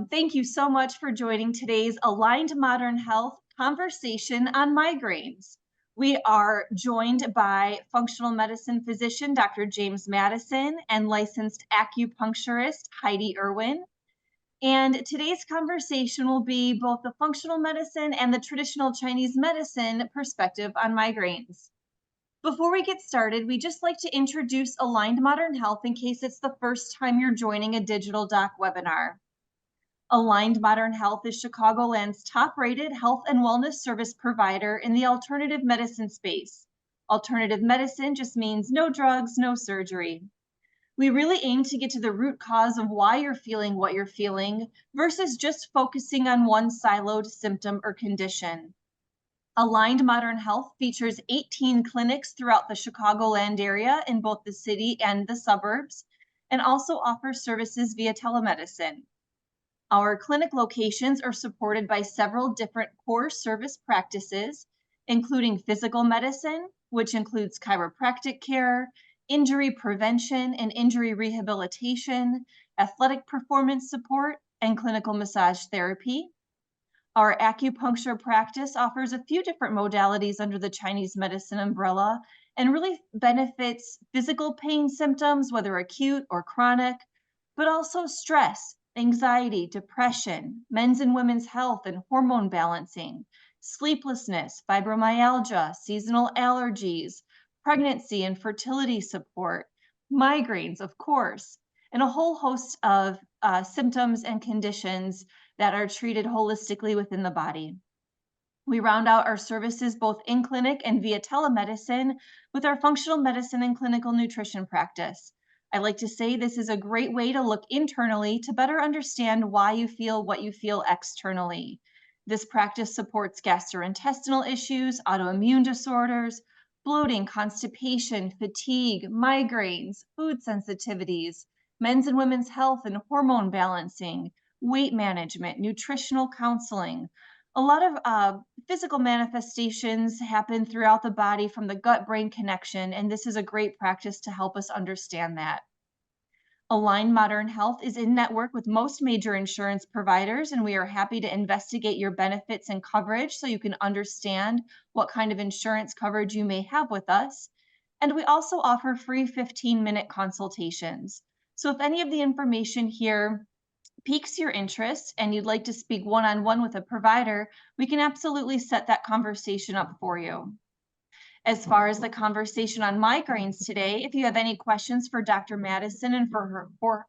Thank you so much for joining today's Aligned Modern Health conversation on migraines. We are joined by functional medicine physician, Dr. James Madison, and licensed acupuncturist, Heidi Irwin. And today's conversation will be both the functional medicine and the traditional Chinese medicine perspective on migraines. Before we get started, we just like to introduce Aligned Modern Health in case it's the first time you're joining a Digital Doc webinar. Aligned Modern Health is Chicagoland's top-rated health and wellness service provider in the alternative medicine space. Alternative medicine just means no drugs, no surgery. We really aim to get to the root cause of why you're feeling what you're feeling versus just focusing on one siloed symptom or condition. Aligned Modern Health features 18 clinics throughout the Chicagoland area in both the city and the suburbs, and also offers services via telemedicine. Our clinic locations are supported by several different core service practices, including physical medicine, which includes chiropractic care, injury prevention and injury rehabilitation, athletic performance support, and clinical massage therapy. Our acupuncture practice offers a few different modalities under the Chinese medicine umbrella and really benefits physical pain symptoms, whether acute or chronic, but also stress, anxiety, depression, men's and women's health and hormone balancing, sleeplessness, fibromyalgia, seasonal allergies, pregnancy and fertility support, migraines, of course, and a whole host of symptoms and conditions that are treated holistically within the body. We round out our services both in clinic and via telemedicine with our functional medicine and clinical nutrition practice. I like to say this is a great way to look internally to better understand why you feel what you feel externally. This practice supports gastrointestinal issues, autoimmune disorders, bloating, constipation, fatigue, migraines, food sensitivities, men's and women's health and hormone balancing, weight management, nutritional counseling. A lot of physical manifestations happen throughout the body from the gut-brain connection, and this is a great practice to help us understand that. Aligned Modern Health is in network with most major insurance providers, and we are happy to investigate your benefits and coverage so you can understand what kind of insurance coverage you may have with us. And we also offer free 15-minute consultations. So if any of the information here piques your interest and you'd like to speak one-on-one with a provider, we can absolutely set that conversation up for you. As far as the conversation on migraines today, if you have any questions for Dr. Madison and for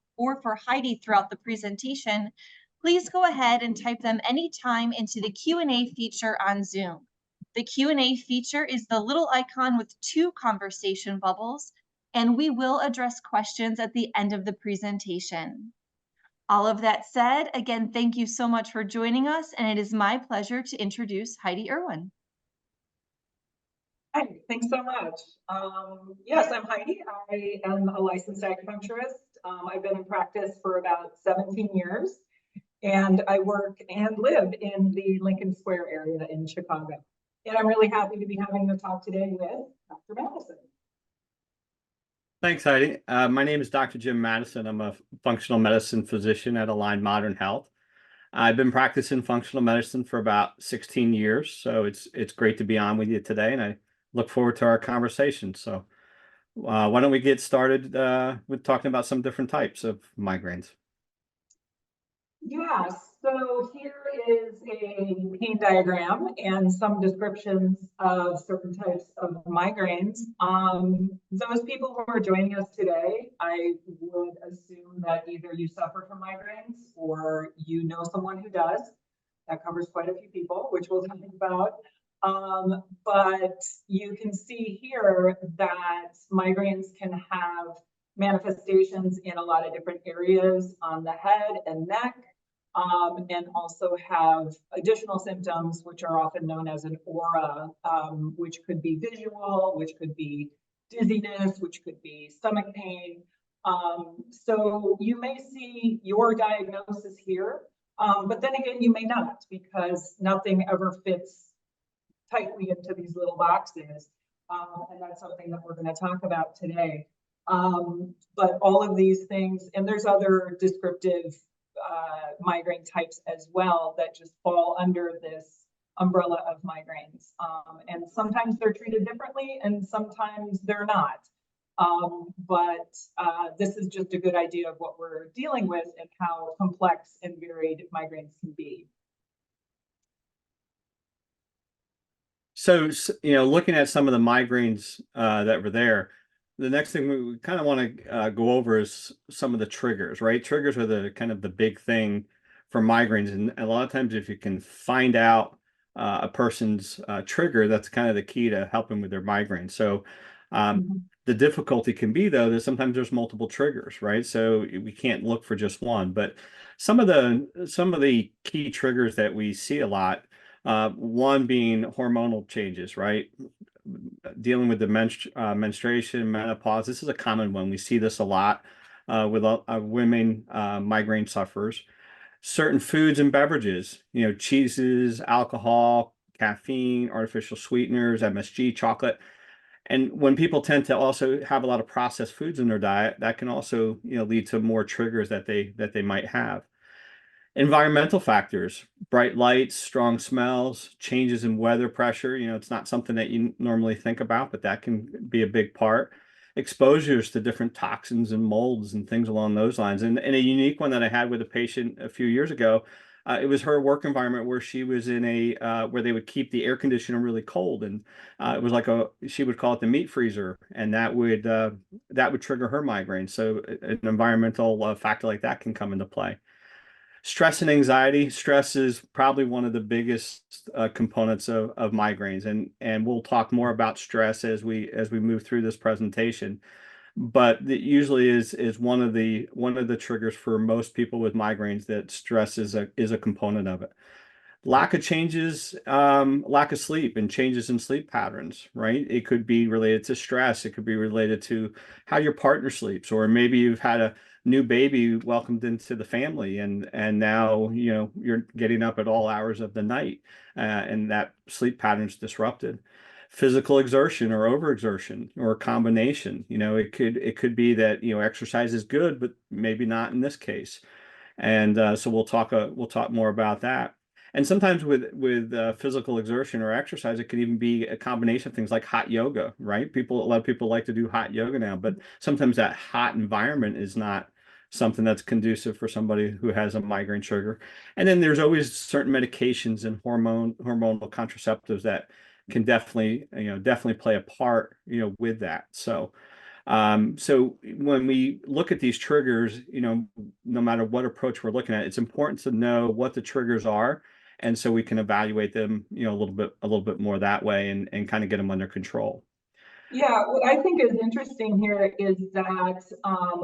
Heidi throughout the presentation, please go ahead and type them anytime into the Q&A feature on Zoom. The Q&A feature is the little icon with 2 conversation bubbles, and we will address questions at the end of the presentation. All of that said, again, thank you so much for joining us, and it is my pleasure to introduce Heidi Irwin. Hi, thanks so much. Yes, I'm Heidi. I am a licensed acupuncturist. I've been in practice for about 17 years, and I work and live in the Lincoln Square area in Chicago. And I'm really happy to be having the talk today with Dr. Madison. Thanks, Heidi. My name is Dr. Jim Madison. I'm a functional medicine physician at Aligned Modern Health. I've been practicing functional medicine for about 16 years, so it's great to be on with you today, and I look forward to our conversation. So why don't we get started with talking about some different types of migraines? Yeah, so here is a pain diagram and some descriptions of certain types of migraines. Those people who are joining us today, I would assume that either you suffer from migraines or you know someone who does. That covers quite a few people, which we'll talk about. But you can see here that migraines can have manifestations in a lot of different areas on the head and neck, and also have additional symptoms, which are often known as an aura, which could be visual, which could be dizziness, which could be stomach pain. So you may see your diagnosis here, but then again, you may not, because nothing ever fits tightly into these little boxes. And that's something that we're going to talk about today. But all of these things, and there's other descriptive migraine types as well that just fall under this umbrella of migraines. And sometimes they're treated differently and sometimes they're not. But this is just a good idea of what we're dealing with and how complex and varied migraines can be. So, looking at some of the migraines that were there, the next thing we kind of want to go over is some of the triggers, right? Triggers are the kind of the big thing for migraines. And a lot of times, if you can find out a person's trigger, that's kind of the key to helping with their migraine. So, the difficulty can be, though, that sometimes there's multiple triggers, right? So we can't look for just one. But some of the key triggers that we see a lot, one being hormonal changes, right? Dealing with the menstruation, menopause. This is a common one. We see this a lot with women migraine sufferers. Certain foods and beverages, cheeses, alcohol, caffeine, artificial sweeteners, MSG, chocolate. And when people tend to also have a lot of processed foods in their diet, that can also, lead to more triggers that they might have. Environmental factors, bright lights, strong smells, changes in weather pressure. It's not something that you normally think about, but that can be a big part. Exposures to different toxins and molds and things along those lines. And a unique one that I had with a patient a few years ago, it was her work environment where she was in where they would keep the air conditioner really cold, and it was like she would call it the meat freezer, and that would trigger her migraine. So an environmental factor like that can come into play. Stress and anxiety. Stress is probably one of the biggest components of migraines, and we'll talk more about stress as we move through this presentation. But it usually is one of the triggers for most people with migraines, that stress is a component of it. Lack of sleep and changes in sleep patterns, right? It could be related to stress. It could be related to how your partner sleeps, or maybe you've had a new baby welcomed into the family, and now you're getting up at all hours of the night, and that sleep pattern's disrupted. Physical exertion or overexertion, or a combination. It could be that exercise is good, but maybe not in this case. And so we'll talk more about that. And sometimes with physical exertion or exercise, it can even be a combination of things like hot yoga, right? A lot of people like to do hot yoga now, but sometimes that hot environment is not something that's conducive for somebody who has a migraine trigger. And then there's always certain medications and hormonal contraceptives that can definitely play a part, with that. So when we look at these triggers, no matter what approach we're looking at, it's important to know what the triggers are, and so we can evaluate them, a little bit more that way, and kind of get them under control. Yeah, what I think is interesting here is that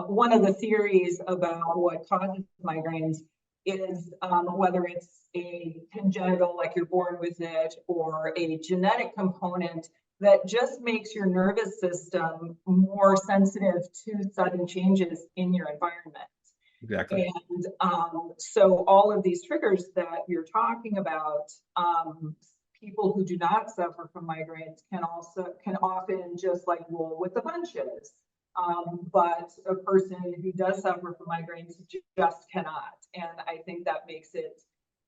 one of the theories about what causes migraines is whether it's a congenital, like you're born with it, or a genetic component that just makes your nervous system more sensitive to sudden changes in your environment. Exactly. And so all of these triggers that you're talking about, people who do not suffer from migraines can often just like roll with the punches. But a person who does suffer from migraines just cannot. And I think that makes it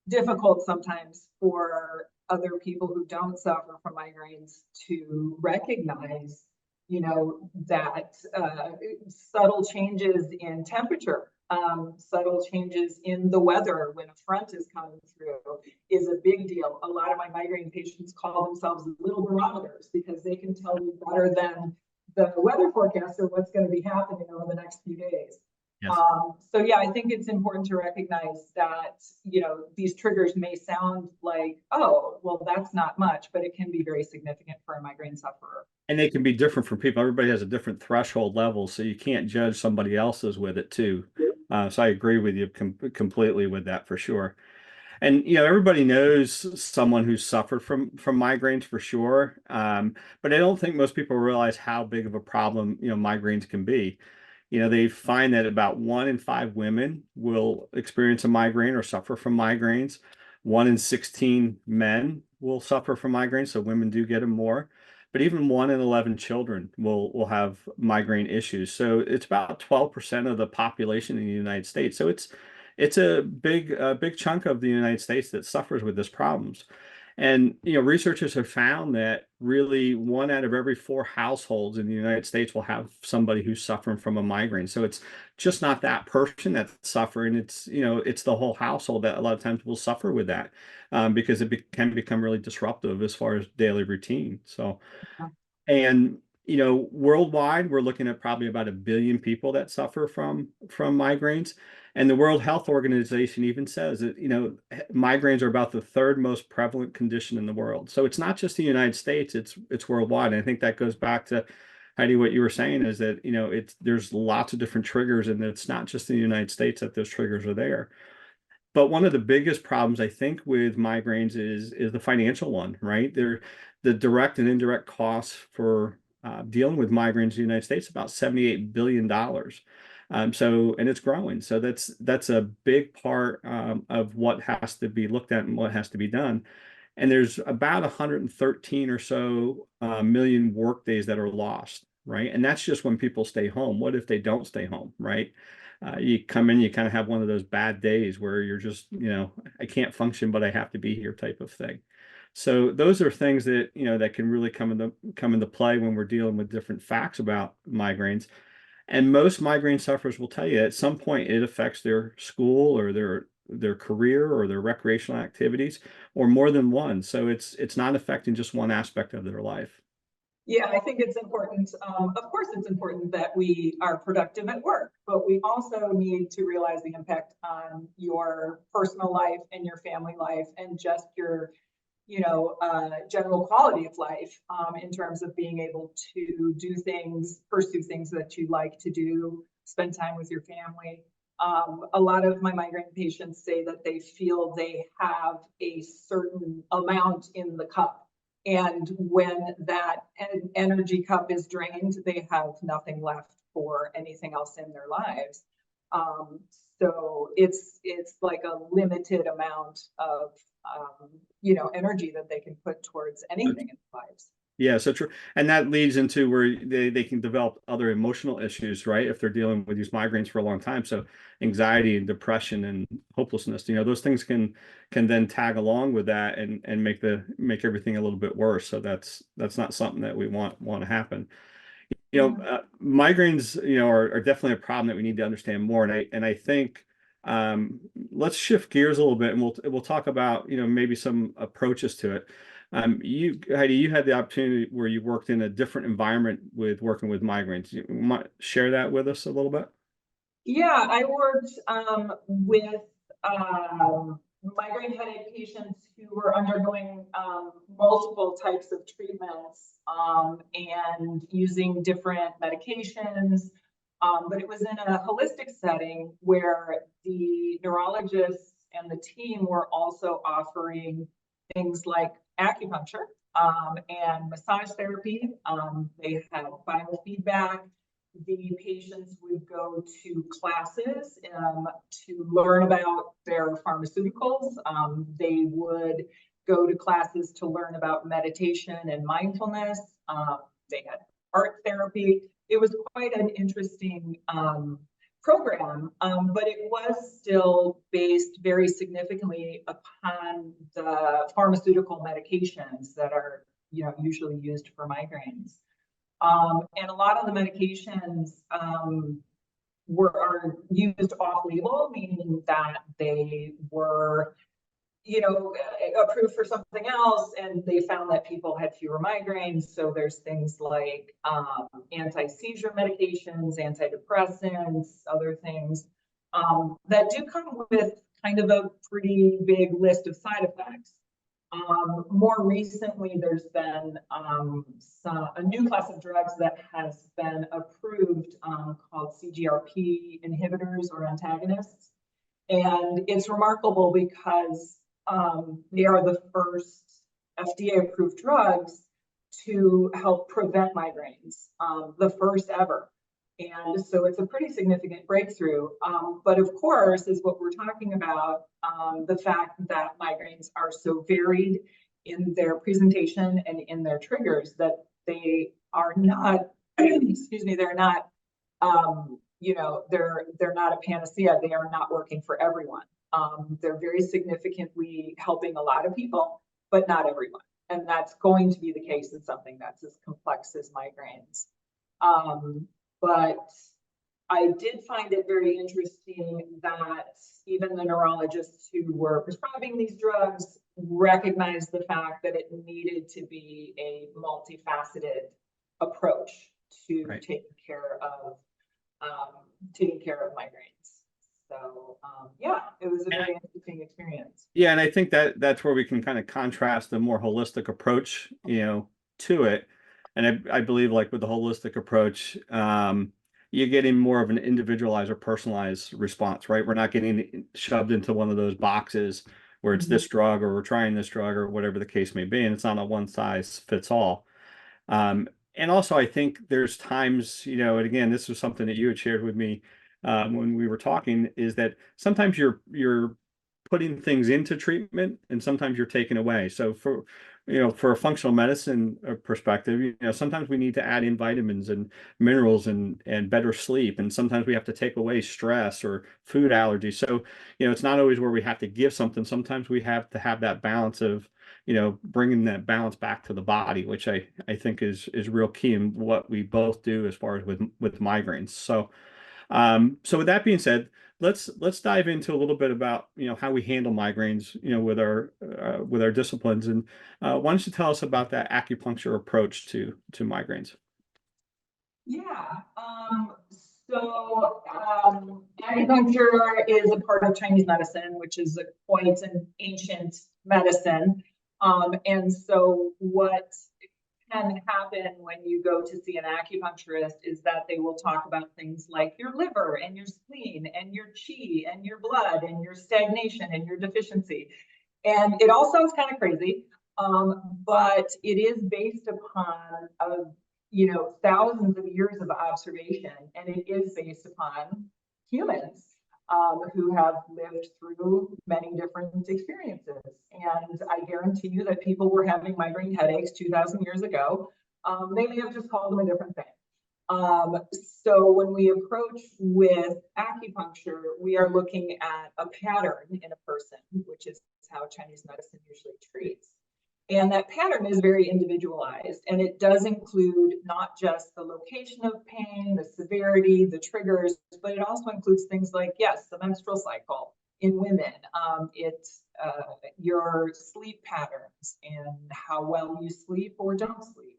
difficult sometimes for other people who don't suffer from migraines to recognize, that subtle changes in temperature, subtle changes in the weather when a front is coming through is a big deal. A lot of my migraine patients call themselves little barometers because they can tell you better than the weather forecaster what's going to be happening over the next few days. Yes. So yeah, I think it's important to recognize that, these triggers may sound like, oh, well, that's not much, but it can be very significant for a migraine sufferer. And they can be different for people. Everybody has a different threshold level, so you can't judge somebody else's with it too. So I agree with you completely with that, for sure. And everybody knows someone who's suffered from migraines, for sure. But I don't think most people realize how big of a problem migraines can be. They find that about 1 in 5 women will experience a migraine or suffer from migraines. 1 in 16 men will suffer from migraines, so women do get them more. But even 1 in 11 children will have migraine issues. So it's about 12% of the population in the United States. So it's a big chunk of the United States that suffers with this problems. And researchers have found that really 1 out of every 4 households in the United States will have somebody who's suffering from a migraine. So it's just not that person that's suffering. It's the whole household that a lot of times will suffer with that, because it can become really disruptive as far as daily routine. So, and worldwide, we're looking at probably about 1 billion people that suffer from migraines. And the World Health Organization even says that, migraines are about the 3rd most prevalent condition in the world. So it's not just the United States, it's worldwide. And I think that goes back to, Heidi, what you were saying is that, there's lots of different triggers, and it's not just in the United States that those triggers are there. But one of the biggest problems, I think, with migraines is the financial one, right? The direct and indirect costs for dealing with migraines in the United States, about $78 billion. And it's growing. So that's a big part of what has to be looked at and what has to be done. And there's about 113 or so million work days that are lost, right? And that's just when people stay home. What if they don't stay home, right? You come in, you kind of have one of those bad days where you're just, I can't function, but I have to be here type of thing. So those are things that, that can really come into play when we're dealing with different facts about migraines. And most migraine sufferers will tell you at some point it affects their school or their career or their recreational activities, or more than one. So it's not affecting just one aspect of their life. Yeah, I think it's important. Of course, it's important that we are productive at work, but we also need to realize the impact on your personal life and your family life and just your, general quality of life, in terms of being able to pursue things that you like to do, spend time with your family. A lot of my migraine patients say that they feel they have a certain amount in the cup. And when that energy cup is drained, they have nothing left for anything else in their lives. So it's like a limited amount of energy that they can put towards anything in their lives. Yeah, so true. And that leads into where they can develop other emotional issues, right? If they're dealing with these migraines for a long time. So anxiety and depression and hopelessness, those things can then tag along with that and make everything a little bit worse. So that's not something that we want to happen. Migraines, are definitely a problem that we need to understand more. And I think let's shift gears a little bit, and we'll talk about maybe some approaches to it. Heidi, you had the opportunity where you worked in a different environment with working with migraines. You might share that with us a little bit? Yeah, I worked with migraine headache patients who were undergoing multiple types of treatments and using different medications. But it was in a holistic setting where the neurologists and the team were also offering things like acupuncture and massage therapy. They had biofeedback. The patients would go to classes to learn about their pharmaceuticals. They would go to classes to learn about meditation and mindfulness. They had art therapy. It was quite an interesting program, but it was still based very significantly upon the pharmaceutical medications that are usually used for migraines. And a lot of the medications are used off-label, meaning that they were approved for something else, and they found that people had fewer migraines. So there's things like anti-seizure medications, antidepressants, other things that do come with kind of a pretty big list of side effects. More recently, there's been a new class of drugs that has been approved called CGRP inhibitors or antagonists. And it's remarkable because they are the first FDA-approved drugs to help prevent migraines, the first ever. And so it's a pretty significant breakthrough. But of course, is what we're talking about, the fact that migraines are so varied in their presentation and in their triggers that they are not, excuse me, they're not you know, they're not a panacea. They are not working for everyone. They're very significantly helping a lot of people, but not everyone. And that's going to be the case in something that's as complex as migraines. But I did find it very interesting that even the neurologists who were prescribing these drugs recognized the fact that it needed to be a multifaceted approach to taking care of migraines. So yeah, it was a very interesting experience. Yeah, and I think that that's where we can kind of contrast the more holistic approach, you know, to it. And I believe like with the holistic approach, you're getting more of an individualized or personalized response, right? We're not getting shoved into one of those boxes where it's this drug or we're trying this drug or whatever the case may be, and it's not a one size fits all. And also, I think there's times, you know, and again, this was something that you had shared with me when we were talking, is that sometimes you're putting things into treatment and sometimes you're taking away. So for, you know, for a functional medicine perspective, you know, sometimes we need to add in vitamins and minerals and better sleep. And sometimes we have to take away stress or food allergies. So, you know, it's not always where we have to give something. Sometimes we have to have that balance of, you know, bringing that balance back to the body, which I think is real key in what we both do as far as with migraines. So, so with that being said, let's dive into a little bit about, you know, how we handle migraines, you know, with our disciplines. And why don't you tell us about that acupuncture approach to migraines? Yeah. So acupuncture is a part of Chinese medicine, which is quite an ancient medicine. And so what can happen when you go to see an acupuncturist is that they will talk about things like your liver and your spleen and your chi and your blood and your stagnation and your deficiency. And it all sounds kind of crazy, but it is based upon you know, thousands of years of observation, and it is based upon humans who have lived through many different experiences. And I guarantee you that people were having migraine headaches 2,000 years ago. They may have just called them a different thing. So when we approach with acupuncture, we are looking at a pattern in a person, which is how Chinese medicine usually treats. And that pattern is very individualized, and it does include not just the location of pain, the severity, the triggers, but it also includes things like, yes, the menstrual cycle in women. It's your sleep patterns and how well you sleep or don't sleep.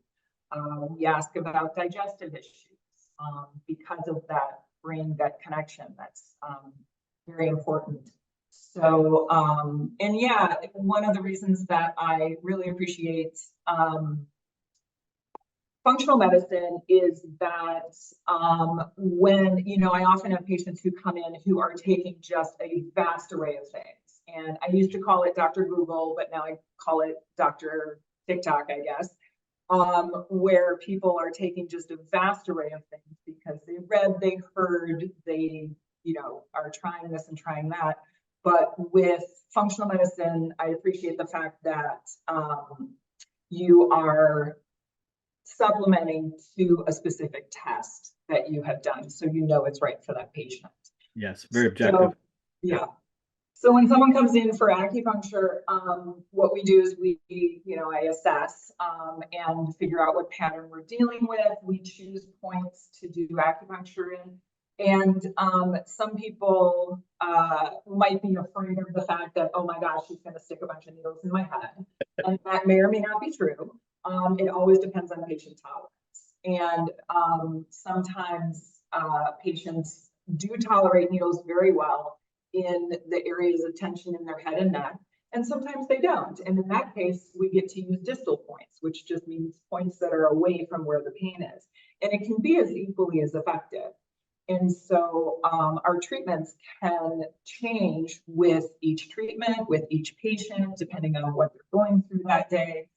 We ask about digestive issues because of that brain-gut connection. That's very important. So, and yeah, one of the reasons that I really appreciate functional medicine is that when, you know, I often have patients who come in who are taking just a vast array of things. And I used to call it Dr. Google, but now I call it Dr. TikTok, I guess, where people are taking just a vast array of things because they read, they heard, they, you know, are trying this and trying that. But with functional medicine, I appreciate the fact that you are supplementing to a specific test that you have done, so you know it's right for that patient. Yes, very objective. So, yeah. So when someone comes in for acupuncture, what we do is I assess and figure out what pattern we're dealing with. We choose points to do acupuncture in. And some people might be afraid of the fact that, oh my gosh, she's going to stick a bunch of needles in my head. And that may or may not be true. It always depends on patient tolerance. And sometimes patients do tolerate needles very well in the areas of tension in their head and neck. And sometimes they don't. And in that case, we get to use distal points, which just means points that are away from where the pain is. And it can be as equally as effective. And so our treatments can change with each treatment, with each patient, depending on what they're going through that day.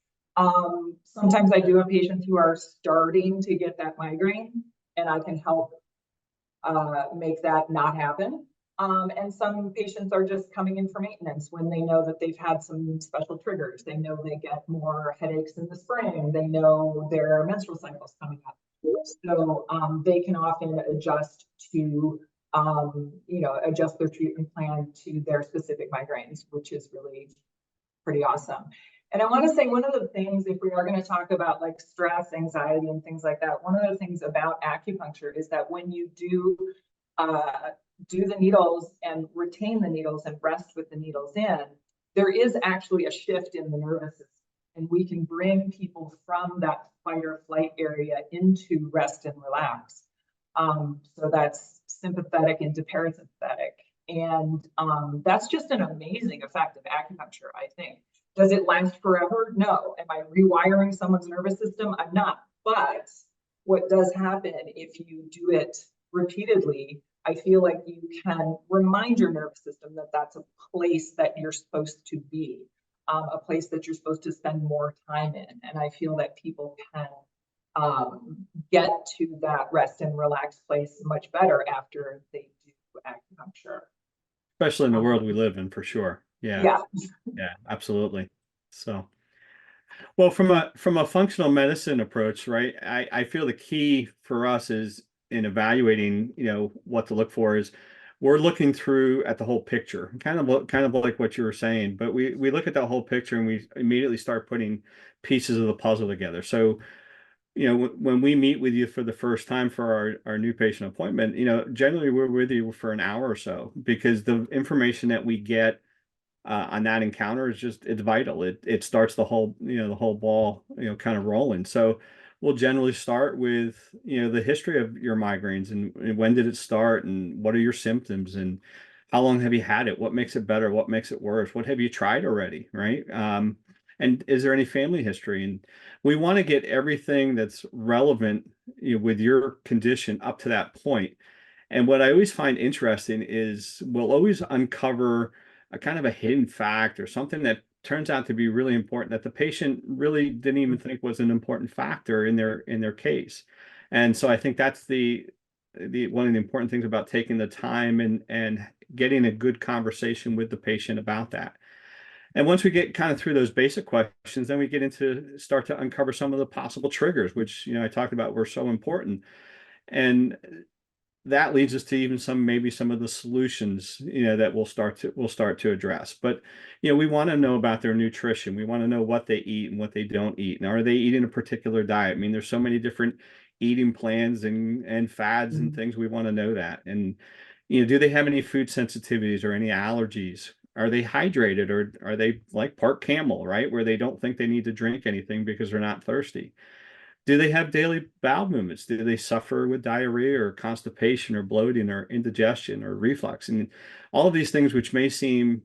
Sometimes I do have patients who are starting to get that migraine, and I can help make that not happen. And some patients are just coming in for maintenance when they know that they've had some special triggers. They know they get more headaches in the spring. They know their menstrual cycle's coming up. So they can often adjust to, adjust their treatment plan to their specific migraines, which is really pretty awesome. And I want to say one of the things, if we are going to talk about like stress, anxiety, and things like that, one of the things about acupuncture is that when you do the needles and retain the needles and rest with the needles in, there is actually a shift in the nervous system. And we can bring people from that fight or flight area into rest and relax. So that's sympathetic into parasympathetic. And that's just an amazing effect of acupuncture, I think. Does it last forever? No. Am I rewiring someone's nervous system? I'm not. But what does happen if you do it repeatedly, I feel like you can remind your nervous system that that's a place that you're supposed to be, a place that you're supposed to spend more time in. And I feel that people can get to that rest and relax place much better after they do acupuncture. Especially in the world we live in, for sure. Yeah. Yeah, absolutely. So, well, from a functional medicine approach, right? I feel the key for us is in evaluating, what to look for is we're looking through at the whole picture, kind of like what you were saying, but we look at the whole picture and we immediately start putting pieces of the puzzle together. So, when we meet with you for the first time for our new patient appointment, generally we're with you for an hour or so, because the information that we get on that encounter is it's vital. It starts the whole ball kind of rolling. So we'll generally start with the history of your migraines and when did it start and what are your symptoms and how long have you had it, what makes it better, what makes it worse, what have you tried already, right? And is there any family history? And we want to get everything that's relevant with your condition up to that point. And what I always find interesting is we'll always uncover a kind of a hidden fact or something that turns out to be really important that the patient really didn't even think was an important factor in their case. And so I think that's the one of the important things about taking the time and getting a good conversation with the patient about that. And once we get kind of through those basic questions, then we start to uncover some of the possible triggers, which I talked about were so important. And that leads us to even maybe some of the solutions, that we'll start to address. But, we want to know about their nutrition. We want to know what they eat and what they don't eat. Now, are they eating a particular diet? I mean, there's so many different eating plans and fads and things. We want to know that. And, do they have any food sensitivities or any allergies? Are they hydrated, or are they like part camel, right? Where they don't think they need to drink anything because they're not thirsty? Do they have daily bowel movements? Do they suffer with diarrhea or constipation or bloating or indigestion or reflux? And all of these things, which may seem,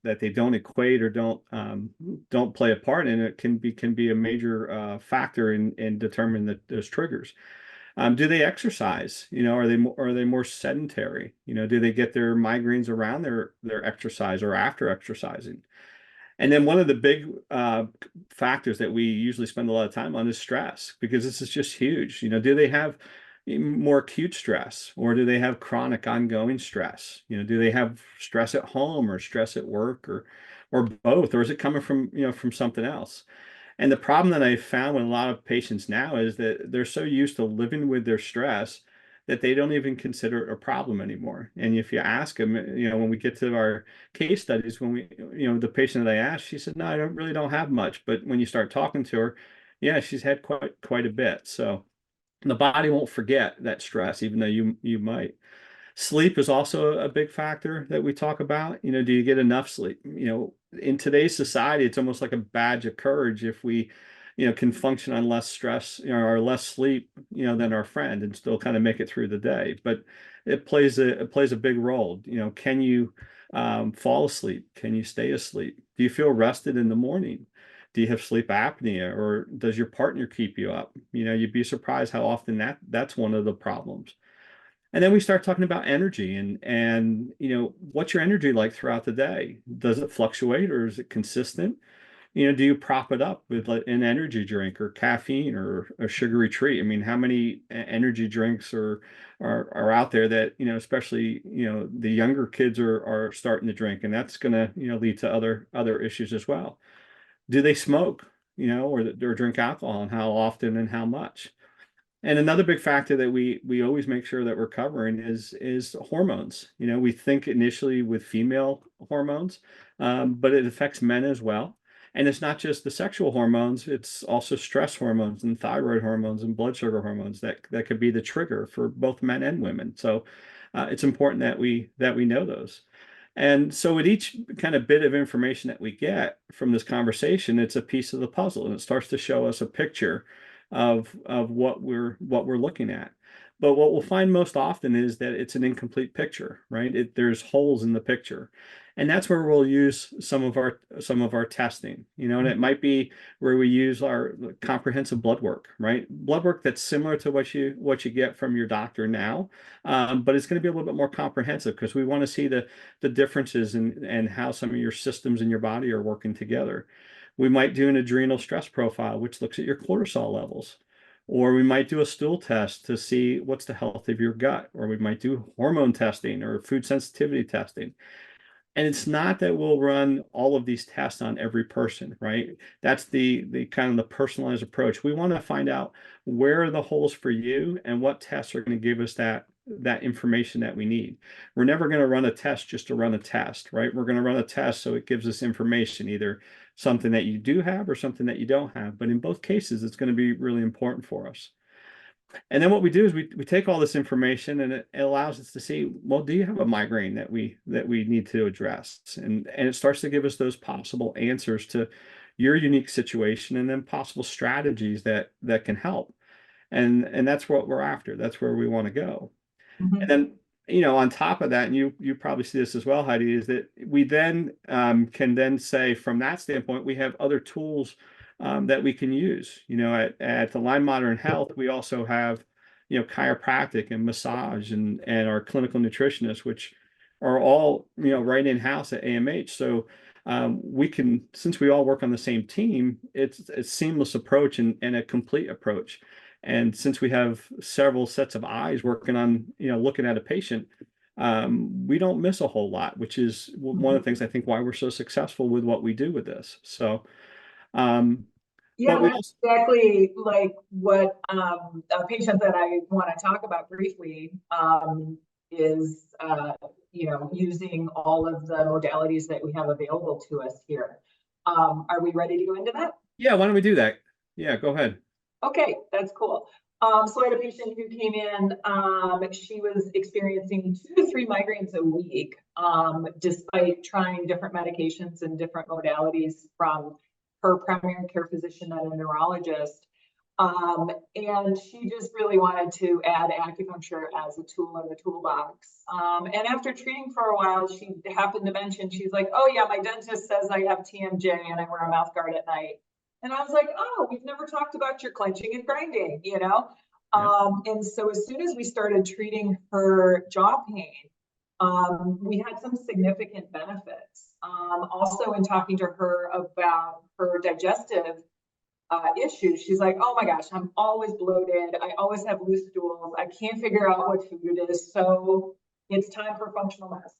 that they don't equate or don't play a part in it, can be a major factor in determining those triggers. Do they exercise? Are they more sedentary? Do they get their migraines around their exercise or after exercising? And then one of the big factors that we usually spend a lot of time on is stress, because this is just huge. Do they have more acute stress, or do they have chronic ongoing stress? Do they have stress at home or stress at work, or both, or is it coming from something else? And the problem that I found with a lot of patients now is that they're so used to living with their stress that they don't even consider it a problem anymore. And if you ask them, when we get to our case studies, when the patient that I asked, she said, no, I don't have much. But when you start talking to her, yeah, she's had quite a bit. So the body won't forget that stress, even though you might. Sleep is also a big factor that we talk about. Do you get enough sleep? In today's society, it's almost like a badge of courage if we, can function on less stress, or less sleep, than our friend, and still kind of make it through the day. But it plays a big role. Can you fall asleep? Can you stay asleep? Do you feel rested in the morning? Do you have sleep apnea, or does your partner keep you up? You'd be surprised how often that's one of the problems. And then we start talking about energy and what's your energy like throughout the day? Does it fluctuate, or is it consistent? Do you prop it up with like an energy drink or caffeine or a sugary treat? I mean, how many energy drinks are out there that, especially, the younger kids are starting to drink, and that's going to, lead to other issues as well. Do they smoke, or drink alcohol, and how often and how much? And another big factor that we always make sure that we're covering is hormones. You know, we think initially with female hormones, but it affects men as well. And it's not just the sexual hormones, it's also stress hormones and thyroid hormones and blood sugar hormones that could be the trigger for both men and women. So it's important that we know those. And so with each kind of bit of information that we get from this conversation, it's a piece of the puzzle, and it starts to show us a picture of what we're looking at. But what we'll find most often is that it's an incomplete picture, right? There's holes in the picture. And that's where we'll use some of our testing, you know, and it might be where we use our comprehensive blood work, right? Blood work that's similar to what you get from your doctor now, but it's going to be a little bit more comprehensive because we want to see the differences and how some of your systems in your body are working together. We might do an adrenal stress profile, which looks at your cortisol levels. Or we might do a stool test to see what's the health of your gut. Or we might do hormone testing or food sensitivity testing. And it's not that we'll run all of these tests on every person, right? That's the kind of the personalized approach. We want to find out where are the holes for you and what tests are going to give us that information that we need. We're never going to run a test just to run a test, right? We're going to run a test so it gives us information, either something that you do have or something that you don't have. But in both cases, it's going to be really important for us. And then what we do is we take all this information, and it allows us to see, well, do you have a migraine that we need to address? And it starts to give us those possible answers to your unique situation, and then possible strategies that can help. And that's what we're after. That's where we want to go. Mhm. And then, you know, on top of that, and you probably see this as well, Heidi, is that we then can then say from that standpoint, we have other tools that we can use. You know, at Align Modern Health, we also have, you know, chiropractic and massage and our clinical nutritionists, which are all, you know, right in-house at AMH. So we can, since we all work on the same team, it's a seamless approach and a complete approach. And since we have several sets of eyes working on, you know, looking at a patient, we don't miss a whole lot, which is one of the things I think why we're so successful with what we do with this. So, Yeah, but we that's also, exactly like what a patient that I want to talk about briefly is, using all of the modalities that we have available to us here. Are we ready to go into that? yeah, why don't we do that? Yeah, go ahead. Okay, that's cool. So I had a patient who came in, she was experiencing 2 to 3 migraines a week, despite trying different medications and different modalities from her primary care physician and a neurologist. And she just really wanted to add acupuncture as a tool in the toolbox. And after treating for a while, she happened to mention, she's like, oh yeah, my dentist says I have TMJ and I wear a mouth guard at night. And I was like, oh, we've never talked about your clenching and grinding, you know? Yeah. And so as soon as we started treating her jaw pain, we had some significant benefits. Also in talking to her about her digestive issues, she's like, oh my gosh, I'm always bloated. I always have loose stools. I can't figure out what food it is. So it's time for functional medicine.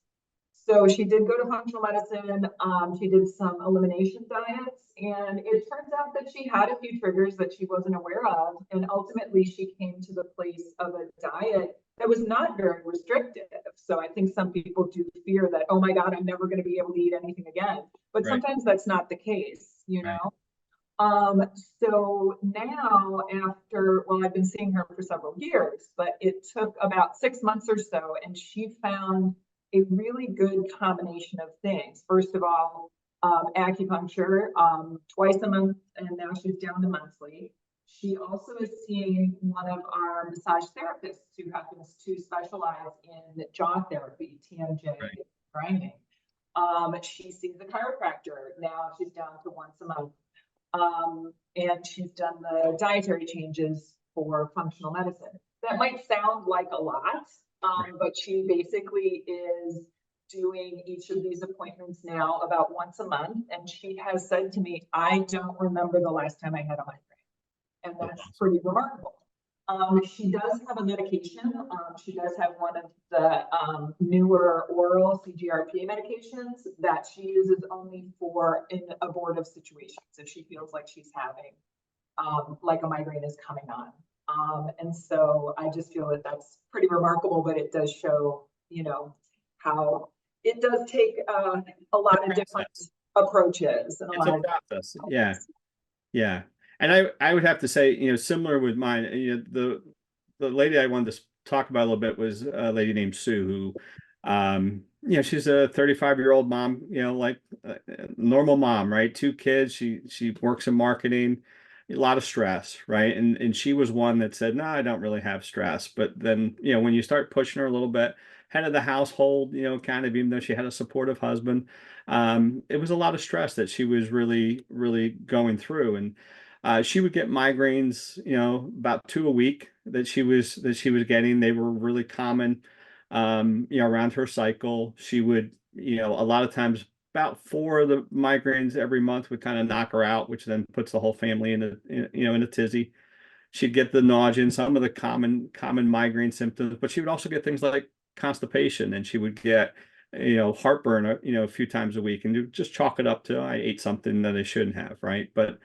So she did go to functional medicine. She did some elimination diets, and it turns out that she had a few triggers that she wasn't aware of. And ultimately, she came to the place of a diet that was not very restrictive. So I think some people do fear that, oh my God, I'm never going to be able to eat anything again. But Right. sometimes that's not the case, you Right. know? So now well, I've been seeing her for several years, but it took about 6 months or so, and she found a really good combination of things. First of all, acupuncture twice a month, and now she's down to monthly. She also is seeing one of our massage therapists who happens to specialize in jaw therapy, TMJ Right. grinding. She sees a chiropractor. Now she's down to once a month. And she's done the dietary changes for functional medicine. That might sound like a lot, Right. but she basically is doing each of these appointments now about once a month. And she has said to me, I don't remember the last time I had a migraine. And That's that's awesome. pretty remarkable. She does have a medication. She does have one of the newer oral CGRP medications that she uses only for in abortive situations. If she feels like she's having like a migraine is coming on. And so I just feel that that's pretty remarkable, but it does show, how it does take a lot of different approaches and a It's lot a of process. Yeah. Yeah. And I would have to say, similar with mine, the lady I wanted to talk about a little bit was a lady named Sue who, she's a 35-year-old mom, like a normal mom, right? 2 kids. She works in marketing, a lot of stress, right? And she was one that said, no, I don't really have stress. But then, when you start pushing her a little bit, head of the household, kind of, even though she had a supportive husband, it was a lot of stress that she was really, really going through. And she would get migraines, about 2 a week that she was getting. They were really common, around her cycle. She would, a lot of times about 4 of the migraines every month would kind of knock her out, which then puts the whole family in a tizzy. She'd get the nausea and some of the common migraine symptoms, but she would also get things like constipation, and she would get heartburn a few times a week, and you just chalk it up to I ate something that I shouldn't have, right? But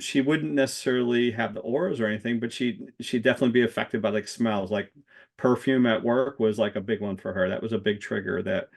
she wouldn't necessarily have the auras or anything, but she'd definitely be affected by like smells. Like perfume at work was like a big one for her. That was a big trigger that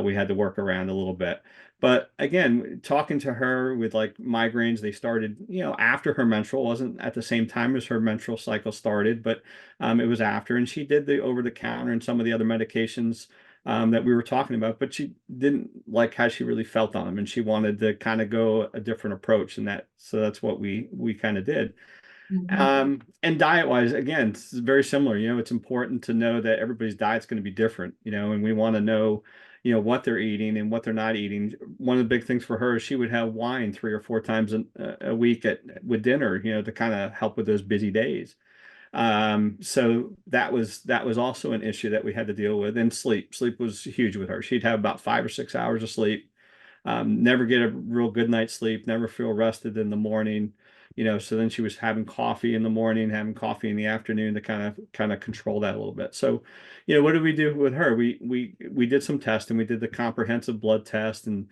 we had to work around a little bit. But again, talking to her with like migraines, they started, after her menstrual. It wasn't at the same time as her menstrual cycle started, but it was after. And she did the over the counter and some of the other medications that we were talking about, but she didn't like how she really felt on them, and she wanted to kind of go a different approach. And so that's what we kind of did. And diet wise, again, it's very similar. It's important to know that everybody's diet's going to be different, and we want to know, what they're eating and what they're not eating. One of the big things for her is she would have wine 3 or 4 times a week with dinner, to kind of help with those busy days. So that was also an issue that we had to deal with. And sleep was huge with her. She'd have about 5 or 6 hours of sleep, never get a real good night's sleep, never feel rested in the morning. So then she was having coffee in the morning, having coffee in the afternoon to kind of control that a little bit. So, what did we do with her? We did some testing. We did the comprehensive blood test, and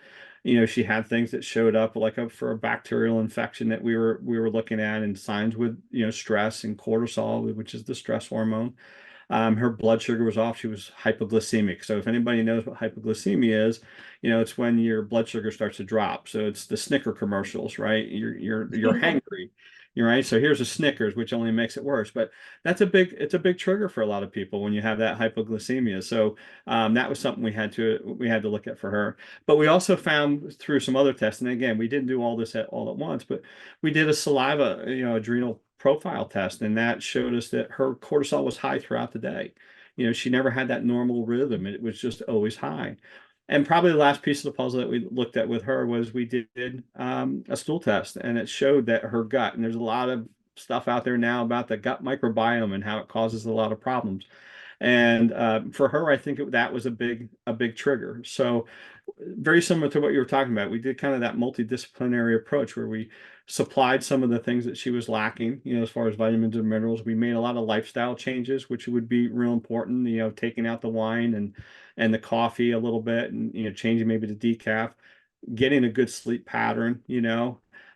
she had things that showed up like for a bacterial infection that we were looking at, and signs with stress and cortisol, which is the stress hormone. Her blood sugar was off. She was hypoglycemic. So if anybody knows what hypoglycemia is, it's when your blood sugar starts to drop. So it's the Snicker commercials, right? You're hangry. You're right. So here's a Snickers, which only makes it worse. But it's a big trigger for a lot of people when you have that hypoglycemia. So that was something we had to look at for her. But we also found through some other tests, and again, we didn't do all this all at once, but we did a saliva, adrenal profile test, and that showed us that her cortisol was high throughout the day. She never had that normal rhythm. It was just always high. And probably the last piece of the puzzle that we looked at with her was we did a stool test, and it showed that her gut, and there's a lot of stuff out there now about the gut microbiome and how it causes a lot of problems. And for her, I think that was a big trigger. So very similar to what you were talking about. We did kind of that multidisciplinary approach where we supplied some of the things that she was lacking, as far as vitamins and minerals. We made a lot of lifestyle changes, which would be real important, taking out the wine and the coffee a little bit, and, changing maybe to decaf, getting a good sleep pattern,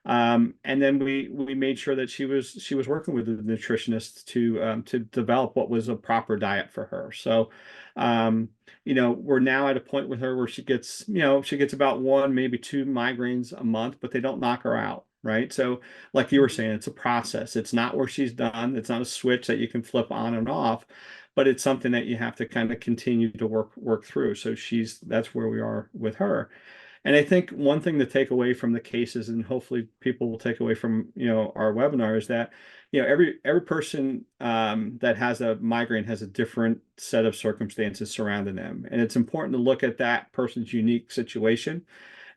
and then we made sure that she was working with the nutritionist to develop what was a proper diet for her. So, we're now at a point with her where she gets about 1, maybe 2 migraines a month, but they don't knock her out. Right. So like you were saying, it's a process. It's not where she's done. It's not a switch that you can flip on and off, but it's something that you have to kind of continue to work through. So that's where we are with her. And I think one thing to take away from the cases, and hopefully people will take away from our webinar, is that every person that has a migraine has a different set of circumstances surrounding them, and it's important to look at that person's unique situation,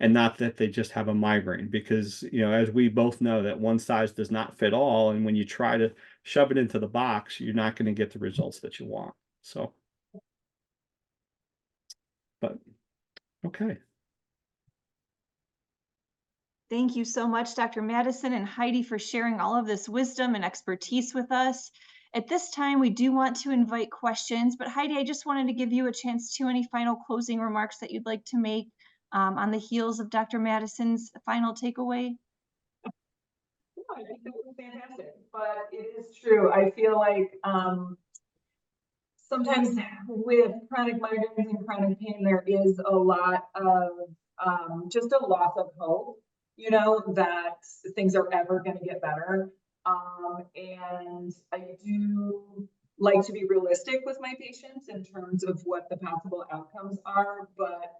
and not that they just have a migraine, because as we both know, that one size does not fit all, and when you try to shove it into the box, you're not going to get the results that you want. So, but okay. Thank you so much, Dr. Madison and Heidi, for sharing all of this wisdom and expertise with us. At this time, we do want to invite questions, but Heidi, I just wanted to give you a chance to any final closing remarks that you'd like to make on the heels of Dr. Madison's final takeaway. I think it was fantastic, but it is true. true. I feel like sometimes with chronic migraines and chronic pain, there is a lot of just a loss of hope, you know, that things are ever going to get better. And I do like to be realistic with my patients in terms of what the possible outcomes are, but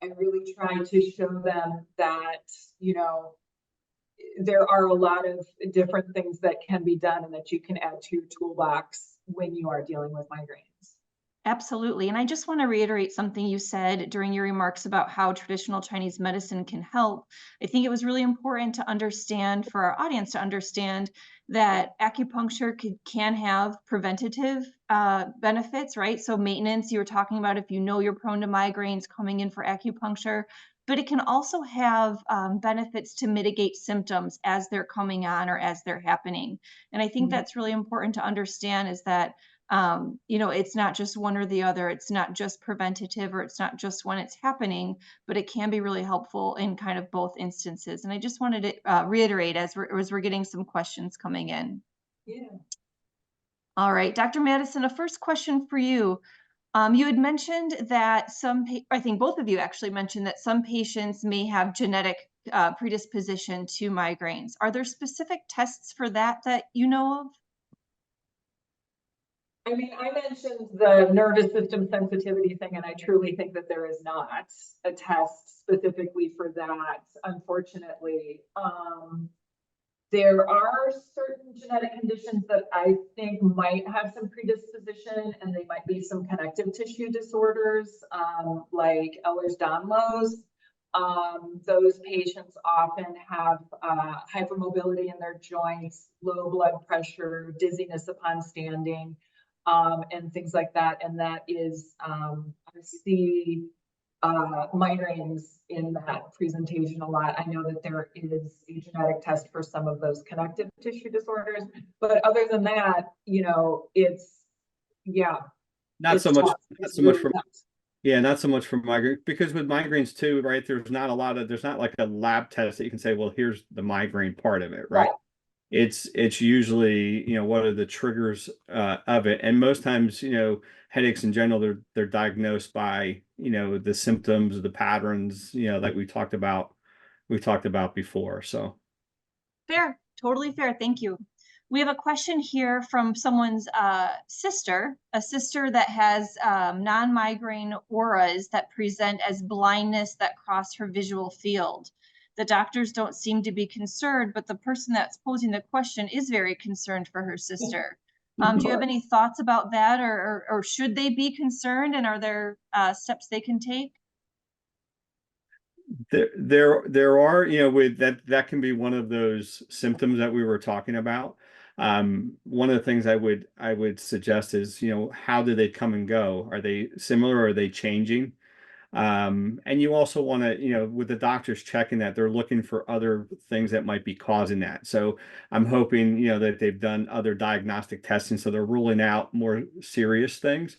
I really try to show them that, you know, there are a lot of different things that can be done and that you can add to your toolbox when you are dealing with migraines. Absolutely. And I just want to reiterate something you said during your remarks about how traditional Chinese medicine can help. I think it was really important to understand, for our audience to understand, that acupuncture can have preventative benefits, right? So maintenance, you were talking about if you know you're prone to migraines, coming in for acupuncture, but it can also have benefits to mitigate symptoms as they're coming on or as they're happening. And I think that's really important to understand, is that you know, it's not just one or the other. It's not just preventative, or it's not just when it's happening, but it can be really helpful in kind of both instances. And I just wanted to reiterate as we're getting some questions coming in. Yeah. All right, Dr. Madison, a first question for you. You had mentioned that I think both of you actually mentioned that some patients may have genetic predisposition to migraines. Are there specific tests for that you know of? I mean, I mentioned the nervous system sensitivity thing, and I truly think that there is not a test specifically for that, unfortunately. There are certain genetic conditions that I think might have some predisposition, and they might be some connective tissue disorders, like Ehlers-Danlos. Those patients often have hypermobility in their joints, low blood pressure, dizziness upon standing, and things like that. And that is, I see migraines in that presentation a lot. I know that there is a genetic test for some of those connective tissue disorders, but other than that, you know, it's, yeah. Not so much for not so much for migraine, because with migraines too, right, there's not like a lab test that you can say, well, here's the migraine part of it, right? It's usually, you know, what are the triggers of it, and most times, you know, headaches in general, they're diagnosed by, you know, the symptoms, the patterns, you know, like we talked about before. So Fair, totally fair. Thank you. We have a question here from someone's sister, a sister that has non-migraine auras that present as blindness that cross her visual field. The doctors don't seem to be concerned, but the person that's posing the question is very concerned for her sister. Do you have any thoughts about that, or should they be concerned, and are there steps they can take? there are, you know, with that can be one of those symptoms that we were talking about. One of the things I would suggest is, you know, how do they come and go? Are they similar? Or are they changing? And you also want to, you know, with the doctors checking that, they're looking for other things that might be causing that. So I'm hoping, you know, that they've done other diagnostic testing, so they're ruling out more serious things.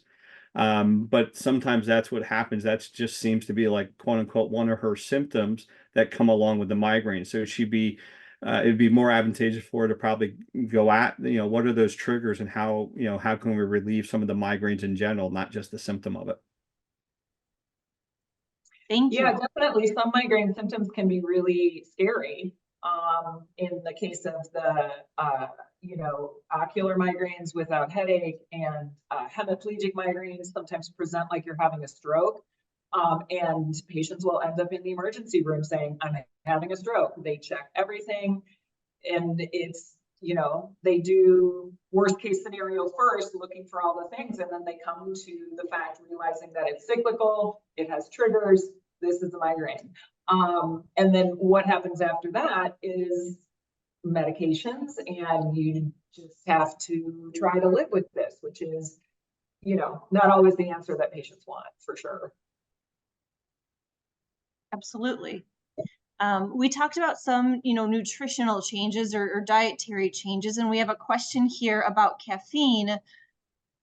But sometimes that's what happens. That just seems to be like, quote unquote, one of her symptoms that come along with the migraine. So it'd be more advantageous for her to probably go at, you know, what are those triggers, and how, you know, how can we relieve some of the migraines in general, not just the symptom of it. Thank you. Yeah, definitely. Some migraine symptoms can be really scary. In the case of the, you know, ocular migraines without headache, and hemiplegic migraines sometimes present like you're having a stroke. And patients will end up in the emergency room saying, I'm having a stroke. They check everything, and it's, you know, they do worst case scenario first, looking for all the things, and then they come to the fact, realizing that it's cyclical, it has triggers, this is a migraine. And then what happens after that is medications, and you just have to try to live with this, which is, you know, not always the answer that patients want, for sure. Absolutely. We talked about some, you know, nutritional changes or dietary changes, and we have a question here about caffeine.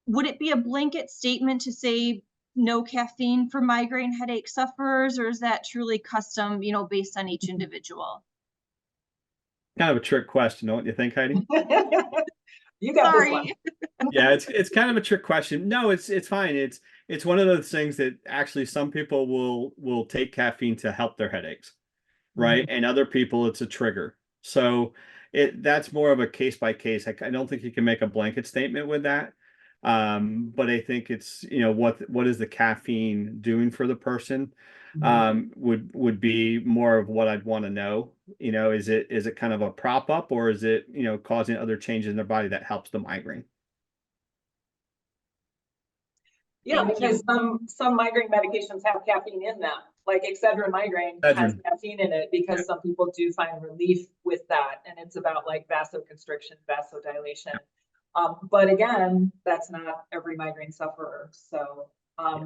Would it be a blanket statement to say no caffeine for migraine headache sufferers, or is that truly custom, you know, based on each individual? Kind of a trick question, don't you think, Heidi? You got this one. Sorry. Yeah, it's kind of a trick question. No, it's fine. It's one of those things that actually some people will take caffeine to help their headaches, right? And other people it's a trigger. So that's more of a case by case. I don't think you can make a blanket statement with that. But I think it's, what is the caffeine doing for the person? Would be more of what I'd want to know. Is it kind of a prop up, or is it, causing other changes in their body that helps the migraine? Yeah, Thank because you. some migraine medications have caffeine in them, like Excedrin migraine has Excedrin. caffeine in it because some people do find relief with that, and it's about like vasoconstriction, vasodilation. But again, that's not every migraine sufferer. So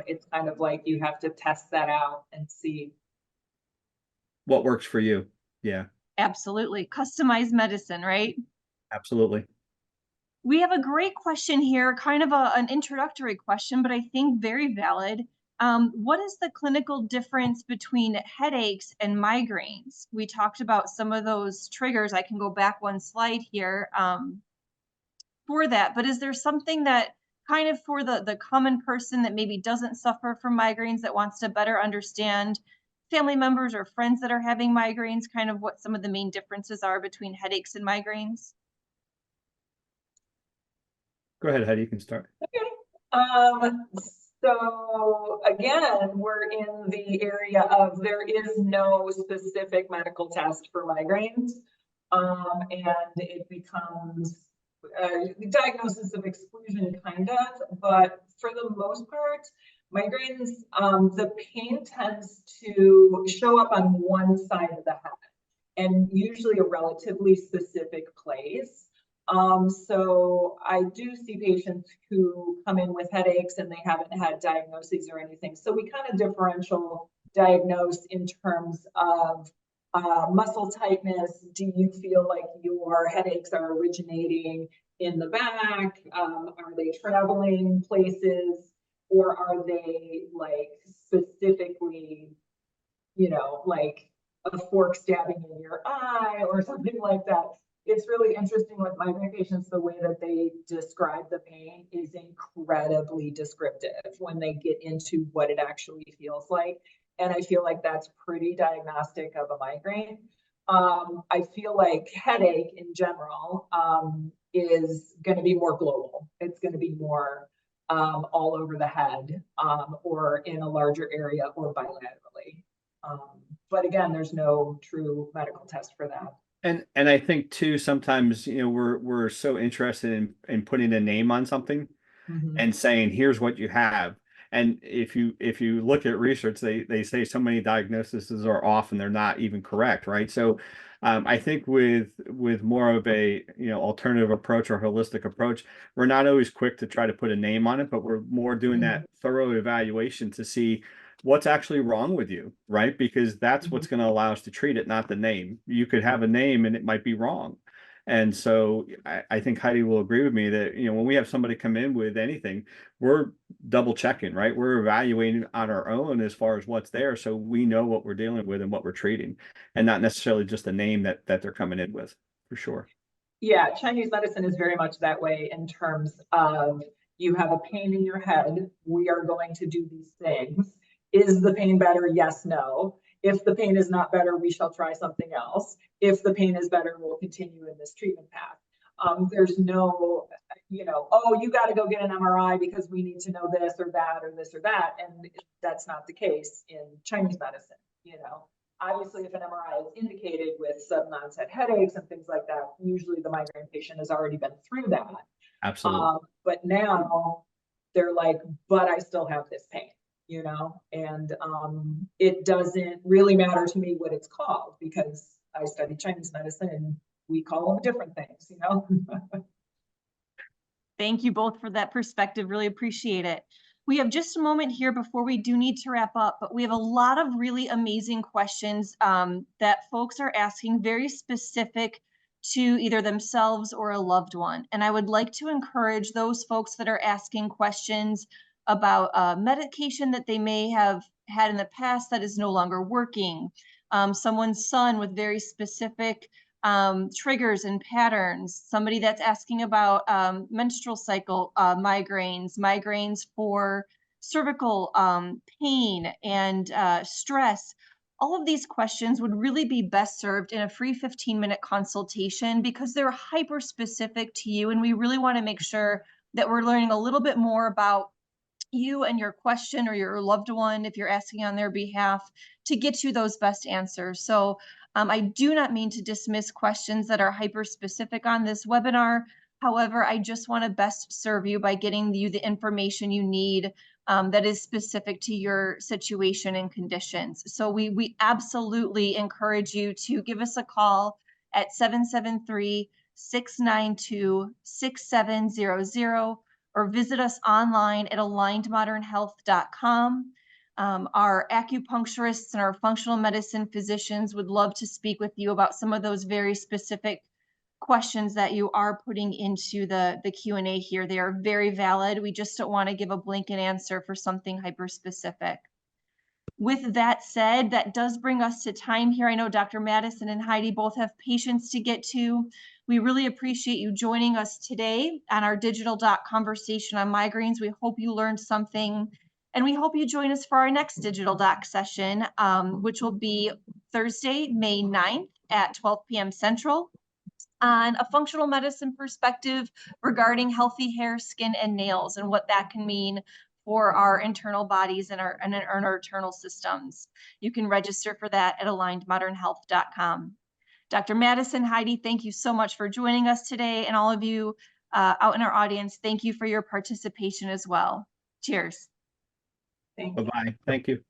it's kind of like you have to test that out and see. What works for you? Yeah, Absolutely. Customized medicine, right? absolutely. We have a great question here, kind of an introductory question, but I think very valid. What is the clinical difference between headaches and migraines? We talked about some of those triggers. I can go back one slide here for that, but is there something that kind of for the common person that maybe doesn't suffer from migraines that wants to better understand family members or friends that are having migraines, kind of what some of the main differences are between headaches and migraines? Go ahead, Heidi, you can start. Okay. So again, we're in the area of there is no specific medical test for migraines. And it becomes the diagnosis of exclusion kind of, but for the most part, migraines, the pain tends to show up on one side of the head and usually a relatively specific place. So I do see patients who come in with headaches and they haven't had diagnoses or anything. So we kind of differential diagnose in terms of muscle tightness. Do you feel like your headaches are originating in the back? Are they traveling places? Or are they like specifically, like a fork stabbing in your eye or something like that? It's really interesting with migraine patients, the way that they describe the pain is incredibly descriptive when they get into what it actually feels like. And I feel like that's pretty diagnostic of a migraine. I feel like headache in general is going to be more global. It's going to be more all over the head or in a larger area or bilaterally. But again, there's no true medical test for that. And I think too, sometimes, we're so interested in putting a name on something and saying, here's what you have. And if you look at research, they say so many diagnoses are off and they're not even correct, right? So I think with more of a alternative approach or holistic approach, we're not always quick to try to put a name on it, but we're more doing that thorough evaluation to see what's actually wrong with you, right? Because that's what's going to allow us to treat it, not the name. You could have a name and it might be wrong. And so I think Heidi will agree with me that, when we have somebody come in with anything, we're double checking, right? We're evaluating on our own as far as what's there. So we know what we're dealing with and what we're treating, and not necessarily just a name that they're coming in with, for sure. Yeah, Chinese medicine is very much that way in terms of you have a pain in your head. We are going to do these things. Is the pain better? Yes, no. If the pain is not better, we shall try something else. If the pain is better, we'll continue in this treatment path. There's no, oh, you got to go get an MRI because we need to know this or that or this or that. And that's not the case in Chinese medicine. Obviously, if an MRI is indicated with sudden onset headaches and things like that, usually the migraine patient has already been through that. Absolutely. But now they're like, but I still have this pain. And it doesn't really matter to me what it's called because I studied Chinese medicine and we call them different things, Thank you both for that perspective. Really appreciate it. We have just a moment here before we do need to wrap up, but we have a lot of really amazing questions that folks are asking, very specific to either themselves or a loved one. And I would like to encourage those folks that are asking questions about medication that they may have had in the past that is no longer working, someone's son with very specific triggers and patterns, somebody that's asking about menstrual cycle migraines for cervical pain and stress. All of these questions would really be best served in a free 15-minute consultation because they're hyper specific to you. And we really want to make sure that we're learning a little bit more about you and your question, or your loved one, if you're asking on their behalf, to get you those best answers. So I do not mean to dismiss questions that are hyper specific on this webinar. However, I just want to best serve you by getting you the information you need that is specific to your situation and conditions. So we absolutely encourage you to give us a call at 773-692-6700, or visit us online at alignedmodernhealth.com. Our acupuncturists and our functional medicine physicians would love to speak with you about some of those very specific questions that you are putting into the Q&A here. They are very valid. We just don't want to give a blanket answer for something hyper specific. With that said, that does bring us to time here. I know Dr. Madison and Heidi both have patients to get to. We really appreciate you joining us today on our digital doc conversation on migraines. We hope you learned something, and we hope you join us for our next digital doc session, which will be Thursday, May 9th at 12 p.m. Central, on a functional medicine perspective regarding healthy hair, skin, and nails, and what that can mean for our internal bodies and our internal systems. You can register for that at alignedmodernhealth.com. Dr. Madison, Heidi, thank you so much for joining us today, and all of you out in our audience, thank you for your participation as well. Cheers. Thank you. Bye-bye. Thank you.